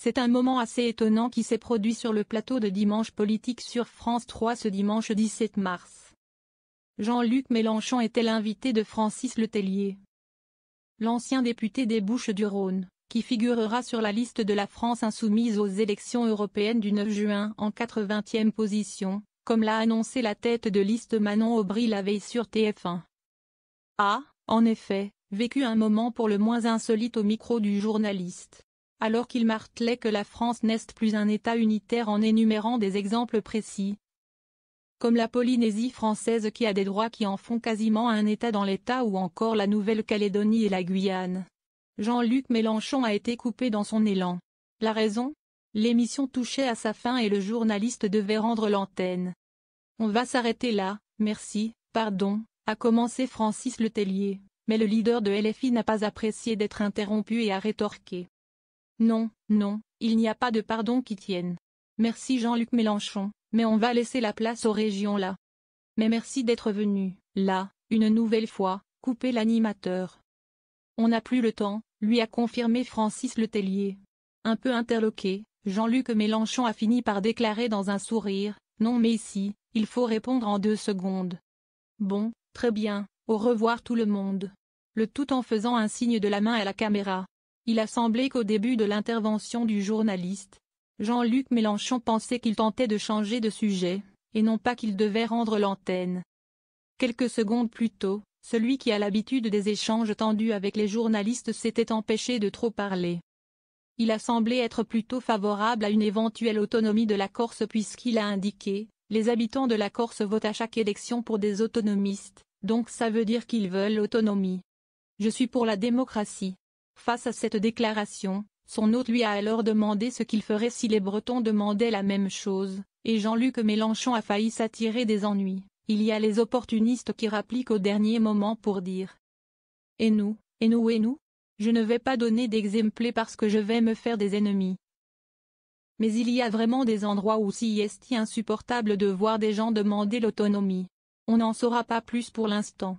C'est un moment assez étonnant qui s'est produit sur le plateau de Dimanche Politique sur France 3 ce dimanche 17 mars. Jean-Luc Mélenchon était l'invité de Francis Letellier, l'ancien député des Bouches-du-Rhône, qui figurera sur la liste de la France insoumise aux élections européennes du 9 juin en 80e position, comme l'a annoncé la tête de liste Manon Aubry la veille sur TF1. A, en effet, vécu un moment pour le moins insolite au micro du journaliste, alors qu'il martelait que la France n'est plus un État unitaire en énumérant des exemples précis, comme la Polynésie française qui a des droits qui en font quasiment un État dans l'État ou encore la Nouvelle-Calédonie et la Guyane. Jean-Luc Mélenchon a été coupé dans son élan. La raison ? L'émission touchait à sa fin et le journaliste devait rendre l'antenne. On va s'arrêter là, merci, pardon, a commencé Francis Letellier, mais le leader de LFI n'a pas apprécié d'être interrompu et a rétorqué. Non, non, il n'y a pas de pardon qui tienne. Merci Jean-Luc Mélenchon, mais on va laisser la place aux régions là. Mais merci d'être venu, là, une nouvelle fois, couper l'animateur. On n'a plus le temps, lui a confirmé Francis Letellier. Un peu interloqué, Jean-Luc Mélenchon a fini par déclarer dans un sourire, non mais ici, il faut répondre en 2 secondes. Bon, très bien, au revoir tout le monde. Le tout en faisant un signe de la main à la caméra. Il a semblé qu'au début de l'intervention du journaliste, Jean-Luc Mélenchon pensait qu'il tentait de changer de sujet, et non pas qu'il devait rendre l'antenne. Quelques secondes plus tôt, celui qui a l'habitude des échanges tendus avec les journalistes s'était empêché de trop parler. Il a semblé être plutôt favorable à une éventuelle autonomie de la Corse puisqu'il a indiqué « Les habitants de la Corse votent à chaque élection pour des autonomistes, donc ça veut dire qu'ils veulent l'autonomie. Je suis pour la démocratie ». Face à cette déclaration, son hôte lui a alors demandé ce qu'il ferait si les Bretons demandaient la même chose, et Jean-Luc Mélenchon a failli s'attirer des ennuis. Il y a les opportunistes qui rappliquent au dernier moment pour dire « Et nous, et nous, et nous ? Je ne vais pas donner d'exemple parce que je vais me faire des ennemis. » Mais il y a vraiment des endroits où c'est insupportable de voir des gens demander l'autonomie. On n'en saura pas plus pour l'instant.